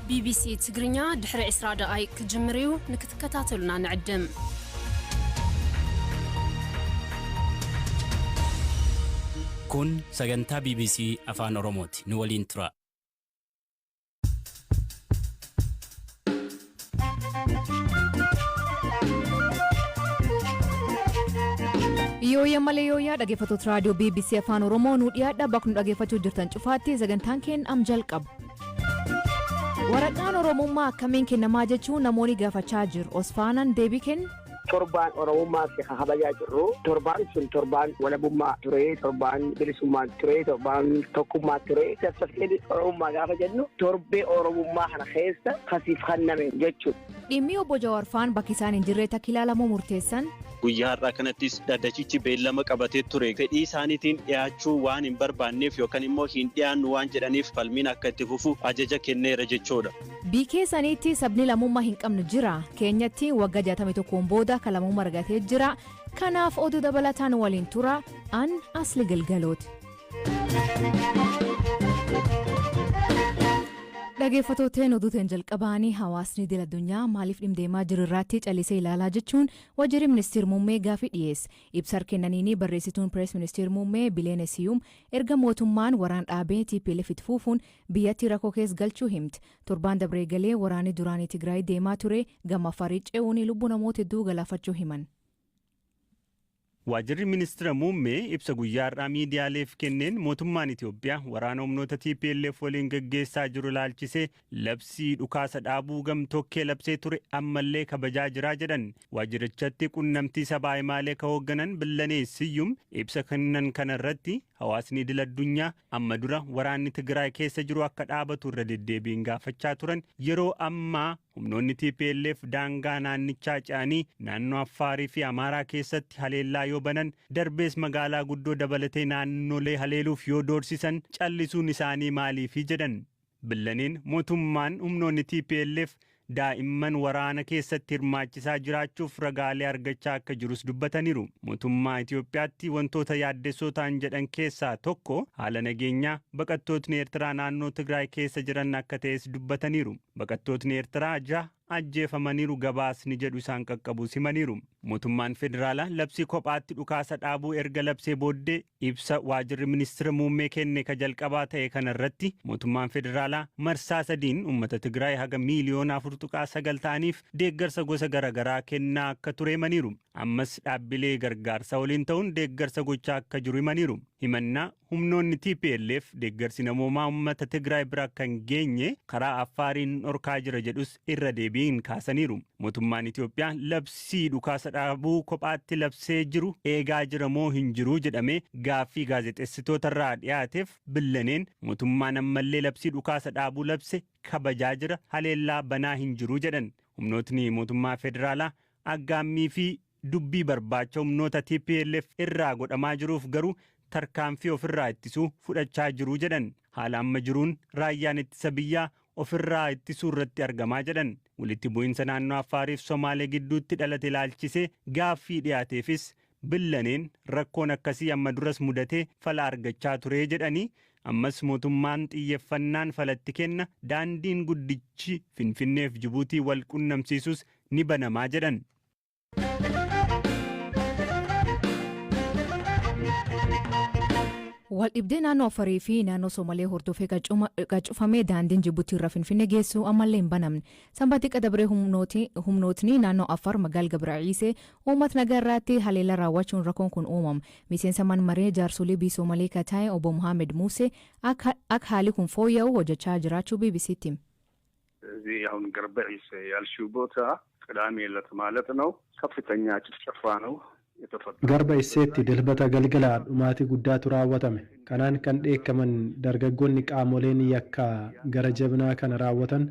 BBC تقرنيا دحر إسراء دقائق كجمريو نكتكتاتلنا نعدم كون سجنتا BBC أفان أوروموتي نولين ترى Yooya malee yooyaa dhaggeeffattoota raadiyoo BBC Afaan Oromoo nu dhiyaadha bakka nu dhaggeeffachuu jirtan cufaatti sagantaan keenya am jalqabu. Waraqaan Oromummaa akkamiin kennamaa jechuun namoonni gaafachaa jiru. Osfaanaan deebii kenna. Torbaan Oromummaa fi kabajaa jirru. Torbaan sun torbaan walabummaa ture, torbaan bilisummaa ture, torbaan tokkummaa ture. Safsafeedhi Oromummaa gaafa jennu torbee Oromummaa kana keessa kasiif kenname jechuudha. Dhimmi obbo Jawaar Faan bakki isaan hin jirre takka ilaalamuu murteessan. Guyyaa har'aa kanattis dhaddachichi beellama qabatee ture. Fedhii isaaniitiin dhiyaachuu waan hin barbaanneef yookaan immoo hin dhiyaannu waan jedhaniif falmiin akka itti fufu ajaja kenneera jechuudha. Biikee saniitti sabni lammummaa hin qabnu jira. Keenyatti waggaa 61 booda kan lammummaa argatee jira. Kanaaf oduu dabalataan waliin tura. An asli galgalooti. Dhaggeeffattoota oduutiin jalqabaanii hawaasni idil addunyaa maaliif dhimdeemaa jiru irratti callisee ilaalaa jechuun wajjirri ministeer muummee gaafii dhiyeesse. Ibsa kennaniini barreessituun pirees ministeer muummee Bileenesiyuum erga mootummaan waraan dhaabee TPLF itti fufuun biyyatti rakkoo keessa galchuu himte. Torbaan dabree galee waraanni duraanii Tigraay deemaa ture gama Afaarii ce'uun lubbuu namoota hedduu galaafachuu himan. Wajjirri ministeera muummee ibsa guyyaa har'aa miidiyaaleef kenneen mootummaan Itoophiyaa waraana humnoota TPLF waliin gaggeessaa jiru laalchisee labsii dhukaasa dhaabuu gamtokkee labsee ture ammallee kabajaa jiraa jedhan. Wajjirichatti qunnamtii sabaa himaalee ka hoogganan Bileenesiyuum ibsa kennan kanarratti hawaasni idil addunyaa amma dura waraanni Tigraay keessa jiru akka dhaabatu irra deddeebiin gaafachaa turan yeroo ammaa humnoonni TPLF daangaa naannichaa ce'anii naannoo Affaarii fi Amaaraa keessatti haleellaa yoo banan darbees magaalaa guddoo dabalatee naannolee haleeluuf yoo doorsisan callisuun isaanii maaliifi jedhan. Billaneen mootummaan humnoonni TPLF daa'imman waraana keessatti hirmaachisaa jiraachuuf ragaalee argachaa akka jirus dubbataniiru. Mootummaa Itoophiyaatti wantoota yaaddessoo ta'an jedhan keessaa tokko haala nageenyaa baqattootni Eertiraa naannoo Tigraay keessa jiran akka ta'es dubbataniiru. Baqattootni Eertiraa 6 ajjeefamaniiru gabaasni jedhu isaan qaqqabu simaniiru. Mootummaan federaalaa labsii kophaatti dhukaasa dhaabuu erga labsee booddee ibsa waajjirri ministeera muummee kenne ka jalqabaa ta'e kanarratti mootummaan federaalaa marsaa sadiin uummata Tigraay haga miiliyoona 4.9 ta'aniif deeggarsa gosa garaagaraa kennaa akka ture himaniiru. Ammas dhaabbilee gargaarsa waliin ta'uun deeggarsa gochaa akka jiru himaniiru. Himannaa humnoonni TPLF deeggarsi namoomaa uummata Tigraay bira kan geenye karaa Affaariin dhorkaa jira jedhus irra deebiin kaasaniiru. Mootummaan Itoophiyaa labsii dhukaasa dhaabuu kophaatti labsee jiru eegaa jira moo hin jiru jedhamee gaaffii gaazexeessitootarraa dhiyaateef Billaneen mootummaan ammallee labsii dhukaasa dhaabuu labse kabajaa jira haleellaa banaa hin jiru jedhan. Humnootni mootummaa federaalaa aggaammii fi dubbii barbaacha humnoota TPLF irraa godhamaa jiruuf garuu tarkaanfii ofirraa ittisuu fudhachaa jiru jedhan. Haala amma jiruun raayyaan ittisa biyyaa ofirraa ittisuu irratti argamaa jedhan. Walitti bu'iinsa naannoo Affaariif Somaalee gidduutti dhalate ilaalchisee gaaffii dhiyaateefis Billaneen rakkoon akkasii amma duras mudatee fala argachaa ture jedhanii ammas mootummaan xiyyeeffannaan falatti kenna daandiin guddichi Finfinneef Jibuutii wal qunnamsiisus ni banamaa jedhan. Waldhibdee naannoo Afaarii fi naannoo Somaalee hordofee qacufamee daandiin Jibuutii irraa Finfinnee geessu ammallee hin banamne. Sanbata qadabree humnootni naannoo Afaar magaalaa Gabra'iisee uummata nagaa irratti haleellaa raawwachuun rakkoon kun uumame. Miseensa mana maree jaarsolii biyya Somaalee kataa'e obbo Muhammad Musee akka haalli kun fooyya'u hojjechaa jiraachuu BBC'tti. እዚህ አሁን ገርበዒስ ያልሽው ቦታ ቅዳሜ ዕለት ማለት ነው ከፍተኛ ጭፍጨፋ ነው የተፈጠረው። ገርበዒስatti dilbata galgala dhumaati guddaatu raawwatame. Kanaan kan dheekkaman dargaggoonni qaamoleen yakka gara jabinaa kana raawwatan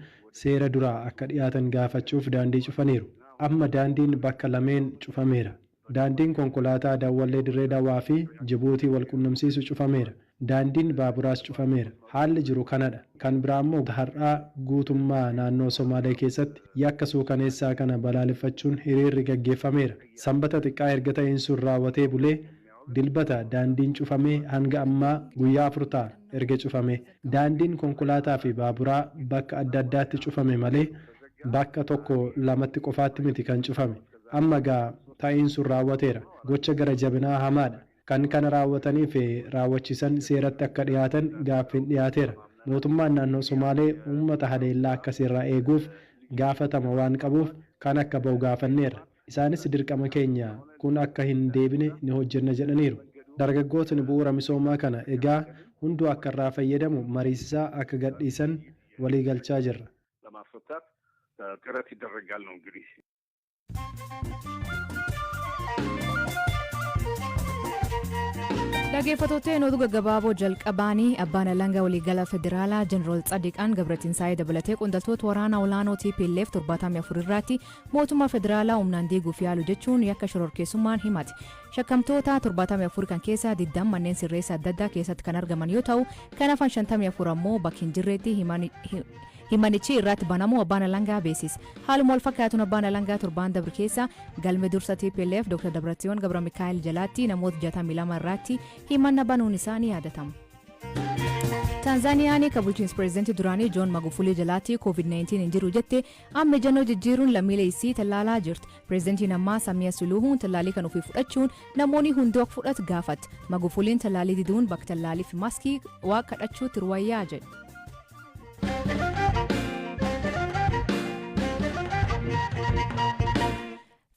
seera duraa akka dhiyaatan gaafachuuf daandii cufaniiru. Amma daandiin bakka lameen cufameera. Daandiin konkolaataa Dawwallee Dirree Dawaa fi Jibuutii wal qunnamsiisu cufameera. Daandiin baaburaas cufameera. Haalli jiru kanadha. Kan biraa immoo har'aa guutummaa naannoo Somaalee keessatti yakka suukaneessaa kana balaaleffachuun hiriirri gaggeeffameera. Sanbata xiqqaa erga ta'een sun raawwatee bulee dilbata daandiin cufamee hanga ammaa guyyaa 4 ta'a. erga cufame. Daandiin konkolaataa fi baaburaa bakka adda addaatti cufame malee bakka tokko lamatti qofaatti miti kan cufame. Amma gaa ta'iin sun raawwateera. Gocha gara jabinaa hamaadha. Kan kana raawwatanii fi raawwachiisan seeratti akka dhiyaatan gaaffiin dhiyaateera. Mootummaan naannoo Somaalee uummata haleellaa akkasiirraa eeguuf gaafatama waan qabuuf kan akka ba'u gaafanneerra. Isaanis dirqama keenya kun akka hin deebine ni hojjenna jedhaniiru. Dargaggootni bu'uura misoomaa kana egaa hunduu akka irraa fayyadamu mariisisaa akka gadhiisan walii galchaa jirra. Dhaggeeffattoota oduu gaggabaaboo jalqabaanii abbaan alangaa waliigala federaalaa Jeneraal Tsadiqaan Gabratinsaayee dabalatee qondaaltota waraanaa olaanoo TPLF 74 irratti mootummaa federaalaa humnaan diiguuf yaalu jechuun yakka shororkeessummaan himate. Shakkamtoota 74 kan keessaa 20 manneen sirreessa adda addaa keessatti kan argaman yoo ta'u kan hafan 54 ammoo bakka hin jirreetti himanichi irratti banamu abbaan alangaa beeksise. Haaluma wal fakkaatuun abbaan alangaa torban dabre keessa galme dursa TPLF Dr. Dabratsiyoon Gabra Mikaa'el jalaatti namoota 62 irratti himanna banuun isaanii yaadatama. Tanzaaniyaan bulchiinsa pireezidantii duraanii Joon Magufuli jalaatti COVID-19 hin jiru jette amma ejjennoo jijjiiruun lammiilee isii tallaalaa jirti. Pireezidantiin ammaa Samiyaa Suluhuun tallaalii kan ofii fudhachuun namoonni hundi akka fudhatu gaafate. Magufuliin tallaalii diduun bakka tallaalii fi maaskii waa kadhachuutti ruwayyaa jedhe.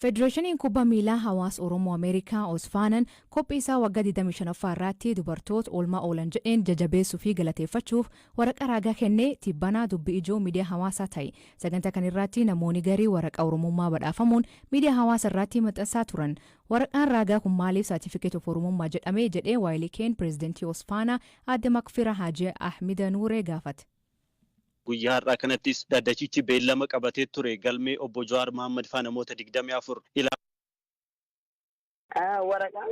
Federeeshiniin kubbaa miilaa hawaasa Oromoo Ameerikaa Osfaanan qophii isaa waggaa 25ffaa irratti dubartoota oolmaa oolan jedheen jajabeessuu fi galateeffachuuf waraqaa raagaa kennee tibbanaa dubbii ijoo miidiyaa hawaasaa ta'e. Sagantaa kan irratti namoonni garii waraqaa Oromummaa badhaafamuun miidiyaa hawaasaa irratti maxxansaa turan. Waraqaan raagaa kun maaliif saartifikeet of Oromummaa jedhamee jedhee waayilii keen pireezidantii Osfaanaa Aadde Makfira Haajee Ahmida Nuuree gaafate. Guyyaa har'aa kanattis dhaddachichi beellama qabatee ture galmee obbo Jawaar Mohaammed faa namoota 24 waraqaan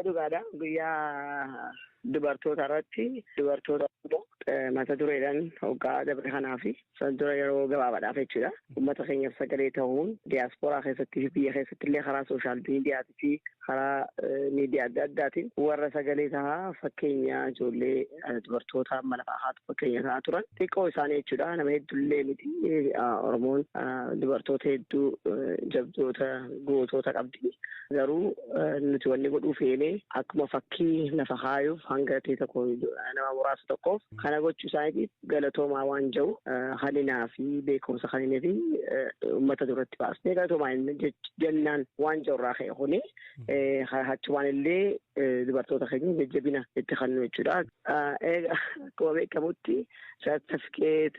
dhugaadha. Guyyaa dubartoota irratti dubartoota mata dureedhaan hoggaa dabre kanaa fi san dura yeroo gabaabaadhaaf jechuudha. Uummata keenyaaf sagalee ta'uun diyaaspooraa keessatti fi biyya keessatti illee karaa sooshaal miidiyaatii fi karaa miidiyaa adda addaatiin warra sagalee tahaa fakkeenya ijoollee dubartoota malafaa haatu fakkeenya tahaa turan xiqqoo isaanii jechuudha. Nama hedduullee miti Oromoon dubartoota hedduu jabdoota gootota qabdi. Garuu nuti wanni godhuu feene akkuma fakkii lafa kaayuuf hanga ta'e tokko nama muraasa tokkoof kana gochuu isaaniitiif galatoomaa waan jiru halinaa fi beekumsa kanneen fi uummata duratti baasnee galatoomaa jennaan waan jiru irraa ka'e kuni hachumaan illee dubartoota keenya jajjabina itti kennu jechuudha. Akkuma beekamutti sartifikeet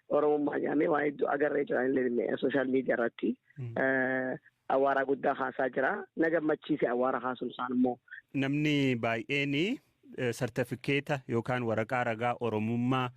Oromummaa jedhamee waan hedduu agarree jiran illee sooshaal miidiyaa irratti. Awwaara guddaa haasaa jira. Na gammachiise awwaara haasuun isaan immoo. Namni baay'een sartifikeeta yookaan waraqaa ragaa Oromummaa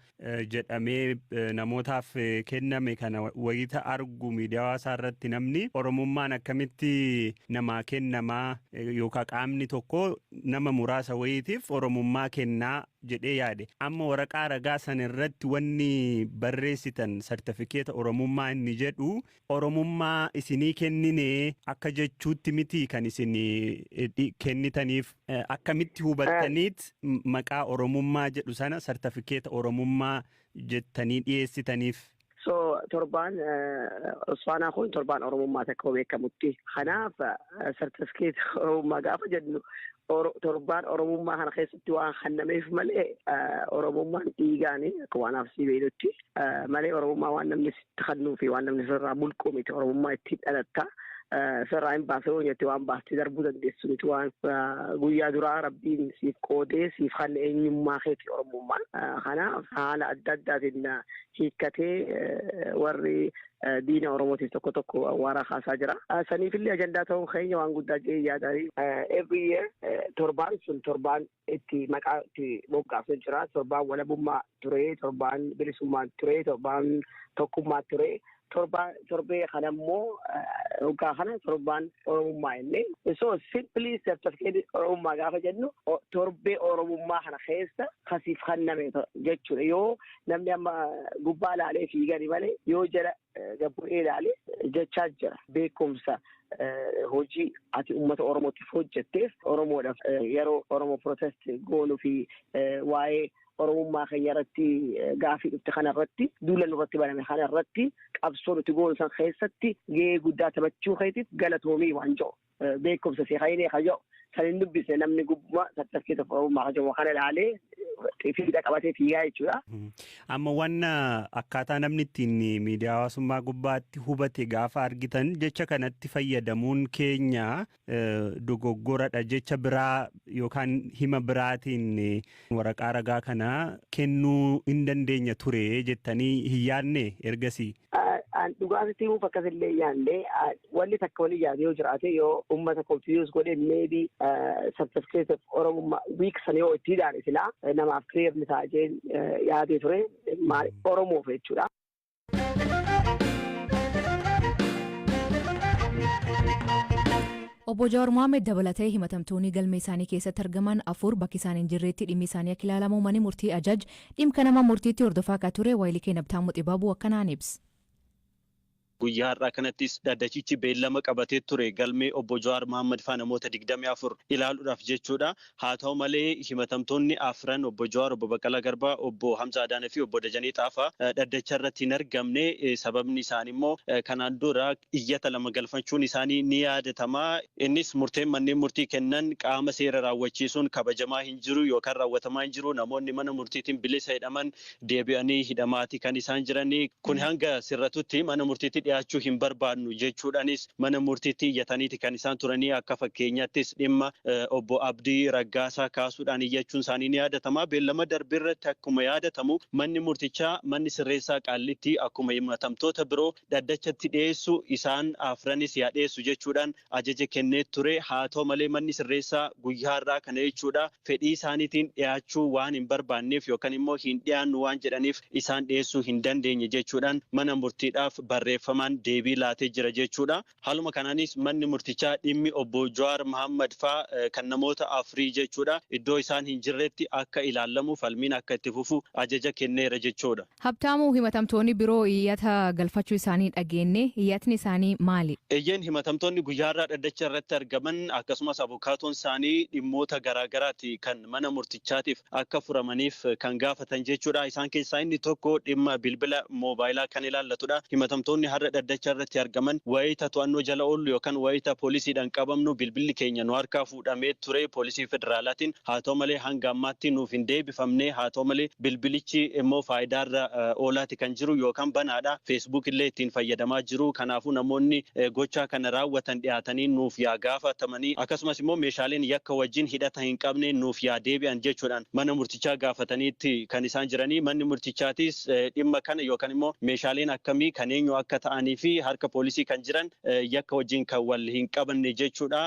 jedhamee namootaaf kenname kana wayita argu miidiyaa hawaasaa irratti namni Oromummaan akkamitti namaa kennamaa yookaan qaamni tokko nama muraasa wayitiif Oromummaa kennaa jedhee yaade. Amma waraqaa ragaa san irratti wanni barreessitan sartifikeeta Oromummaa inni jedhu Oromummaa isinii kennine akka jechuutti miti kan isin kennitaniif akkamitti hubattaniit maqaa Oromummaa jedhu sana sartifikeeta Oromummaa jettanii dhiyeessitaniif. Torbaan Osfaanaa kun torbaan Oromummaa takka beekamutti. Kanaaf sartifikeeta Oromummaa gaafa jennu torbaan Oromummaa kana keessatti waan kennameef malee Oromummaan dhiigaanii akka waan afsii beelutti malee Oromummaa waan namni sitti kennuu fi waan namni sirraa bulquu miti. Oromummaa ittiin dhalatta. Sirraa hin baasee hojjette waan baastee darbuu dandeessu miti waan guyyaa duraa rabbiin siif qoodee siif kan eenyummaa keeti Oromummaan. Kanaaf haala adda addaatiin hiikkatee warri diina Oromootiif tokko tokko awwaara haasaa jira. Saniifillee ajandaa ta'uun keenya waan guddaa jee yaadanii every year torbaan sun torbaan itti maqaa itti moggaafamee jira. Torbaan walabummaa ture, torbaan bilisummaa ture, torbaan tokkummaa ture. torbee kana immoo yookaan kana torbaan Oromummaa inni. So simply certificate Oromummaa gaafa jennu torbee Oromummaa kana keessa kasiif kenname jechuudha. Yoo namni amma gubbaa ilaalee fiigani malee yoo jala gabbu'ee ilaalee jechaa jira. Beekumsa hojii ati uummata Oromootiif hojjetteef Oromoodhaaf yeroo Oromoo protest goonuu fi waa'ee Oromummaa keenya irratti gaafii dhufte kana irratti duula nurratti baname kana irratti qabsoo nuti goonu san keessatti gahee guddaa taphachuu keetiif galatoomii waan jedhu beekumsa si haynee kaja'u kan hin dubbisne namni gubbaa sartifikeeta Oromummaa kaja'u kana ilaalee fiida qabatee fiigaa jechuudha. Amma wanna akkaataa namni ittiin miidiyaa hawaasummaa gubbaatti hubate gaafa argitan jecha kanatti fayyadamuun keenya dogoggoradha jecha biraa yookaan hima biraatiin waraqaa ragaa kana kennuu hin dandeenya ture jettanii hin yaadne ergasii. Dhugaatitti himuuf akkasillee yaadne wanni takka walii yaade yoo jiraate yoo uummata konfiyuus godhe meebii sartifikeeta Oromummaa wiiksan yoo itti hidhaane silaa namaaf kireefni taa'ee yaadee ture Oromoof jechuudha. Obbo Jawaar Mohaammed dabalatee himatamtoonni galmee isaanii keessatti argaman 4 bakki isaan hin jirreetti dhimmi isaanii akka ilaalamu manni murtii ajaj dhimma nama murtiitti hordofaa akka ture Waayilii Keenabtaamuu Xibaabuu akkanaan ibsa. Guyyaa har'aa kanattis dhaddachichi beellama qabatee ture galmee obbo Jawaar Mohaammed faa namoota 24 ilaaluudhaaf jechuudha. Haa ta'u malee himatamtoonni afran obbo Jawaar, obbo Baqqalaa Garbaa, obbo Hamza Adaanaa fi obbo Dajanee Xaafaa dhaddacha irratti hin argamne. Sababni isaanii immoo kanaan dura iyyata lama galfachuun isaanii ni yaadatama. Innis murteen manneen murtii kennan qaama seera raawwachiisuun kabajamaa hin jiru yookaan raawwatamaa hin jiru. Namoonni mana murtiitiin bilisa hidhaman deebi'anii hidhamaati kan isaan jiranii. Kun hanga sirratutti mana murtiitti dhiyaachuu hin barbaannu jechuudhaanis mana murtiitti iyyataniiti kan isaan turanii. Akka fakkeenyattis dhimma obbo Abdii Raggaasaa kaasuudhaan iyyachuun isaanii ni yaadatama. Beellama darbirratti akkuma yaadatamu manni murtichaa manni sirreessaa Qaallitti akkuma himatamtoota biroo dhaddachatti dhiyeessu isaan afranis yaa dhiyeessu jechuudhaan ajaja kennee ture. Haa ta'u malee manni sirreessaa guyyaa har'aa kana jechuudha fedhii isaaniitiin dhiyaachuu waan hin barbaanneef yookaan immoo hin dhiyaannu waan jedhaniif isaan dhiyeessuu hin dandeenye jechuudhaan mana murtiidhaaf barreeffamaan deebii laatee jira jechuudha. Haaluma kanaanis manni murtichaa dhimmi obbo Jawaar Mohaammed faa kan namoota afurii jechuudha iddoo isaan hin jirretti akka ilaalamu falmiin akka itti fufu ajaja kenneera jechuudha. Habtaamuu himatamtoonni biroo iyyata galfachuu isaanii dhageenye iyyatni isaanii maali? Eeyyeen himatamtoonni guyyaa har'aa dhaddacha irratti argaman akkasumas abukaatoon isaanii dhimmoota garaagaraati kan mana murtichaatiif akka furamaniif kan gaafatan jechuudha. Isaan keessaa inni tokko dhimma bilbila moobaayilaa kan ilaallatudha. Himatamtoonni har'a dhaddacha irratti argaman wayita to'annoo jala oollu yookaan wayita poolisiidhaan qabamnu bilbilli keenya nu harkaa fuudhamee ture poolisii federaalaatiin. Haa ta'u malee hanga ammaatti nuuf hin deebifamne. Haa ta'u malee bilbilichi immoo faayidaarra oolaati kan jiru yookaan banaadha. Feesbuuk illee ittiin fayyadamaa jiru. Kanaafuu namoonni gochaa kana raawwatan dhiyaatanii nuuf yaa gaafatamanii akkasumas immoo meeshaaleen yakka wajjin hidhata hin qabne nuuf yaa deebi'an jechuudhaan mana murtichaa gaafataniitti kan isaan jiranii. Manni murtichaatis dhimma kana yookaan immoo meeshaaleen akkamii kan eenyu akka ta'anii fi harka poolisii kan jiran yakka wajjin kan wal hin qabanne jechuudha.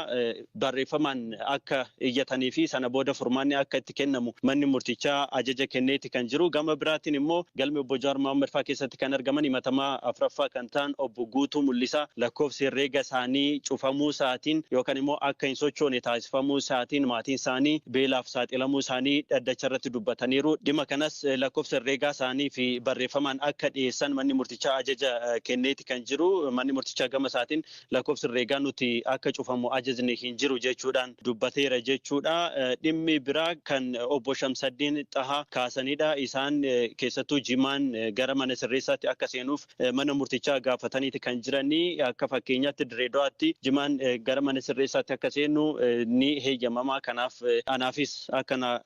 Barreeffamaan akka iyyatanii fi sana booda furmaanni akka itti kennamu manni murtichaa ajaja kenneeti kan jiru. Gama biraatiin immoo galmi obbo Jawaar Mohaammed faa keessatti kan argaman himatamaa afuraffaa kan ta'an obbo Guutuu Mul'isaa lakkoofsi herreega isaanii cufamuu isaatiin yookaan immoo akka hin sochoone taasifamuu isaatiin maatiin isaanii beelaaf saaxilamuu isaanii dhaddacha irratti dubbataniiru. Dhimma kanas lakkoofsa herreegaa isaanii fi barreeffamaan akka dhiyeessan manni murtichaa ajaja kenneeti kan jiru. Manni murtichaa gama isaatiin lakkoofsi herreegaa nuti akka cufamu ajajni hin jiru jechuudhaan dubbateera jechuudha. Dhimmi biraa kan obbo Shamsaddiin Xahaa kaasanidha. Isaan keessattuu jimaan gara mana sirreessaatti akka seenuuf mana murtichaa gaafataniiti kan jiranii. Akka fakkeenyaatti Direedawaatti jimaan gara mana sirreessaatti akka seenu ni heeyyamama. Kanaaf anaafis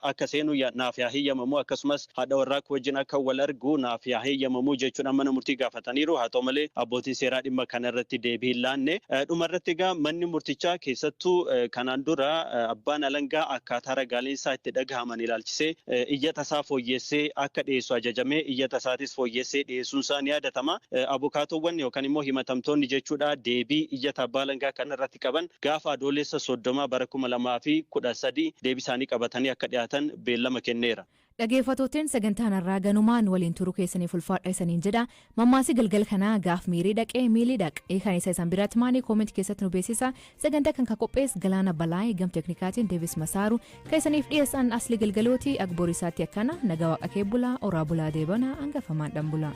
akka seenu naaf yaa heeyyamamu akkasumas haadha warraa wajjin akka wal argu naaf yaa heeyyamamu jechuudhaan mana murtii gaafataniiru. Haa ta'u malee abbootiin seeraa dhimma kanarratti deebii hin laanne. Dhumarratti egaa manni murtichaa keessattuu kanaan dura abbaan alangaa akkaataa ragaaleen isaa itti dhagahaman ilaalchisee iyyata isaa fooyyessee akka dhiyeessu ajajamee iyyata isaatis fooyyessee dhiyeessuun isaa ni yaadatama. Abukaatowwan yookaan immoo himatamtoonni jechuudha deebii iyyata abbaa alangaa kanarratti qaban gaafa adoolessa 30 bara 2013 deebii isaanii qabatanii akka dhiyaatan beellama kenneera. Dhageeffatootiin sagantaan har'aa ganumaan waliin turuu keessaniif ulfaadha isaniin jedha. Mammaasii galgal kanaa gaaf miirii dhaqee miilii dhaqee kan isa isan biratti maanii kooment keessatti nu beeksisa. Sagantaa kan qophees Galaana Balaayee gam teknikaatiin Deevis Masaaru kan isaniif dhiyeessan asli galgalooti Agborisaatti akkana nagaa waaqa kee bulaa oraa bulaa deebana hangafamaan dhan bulaa.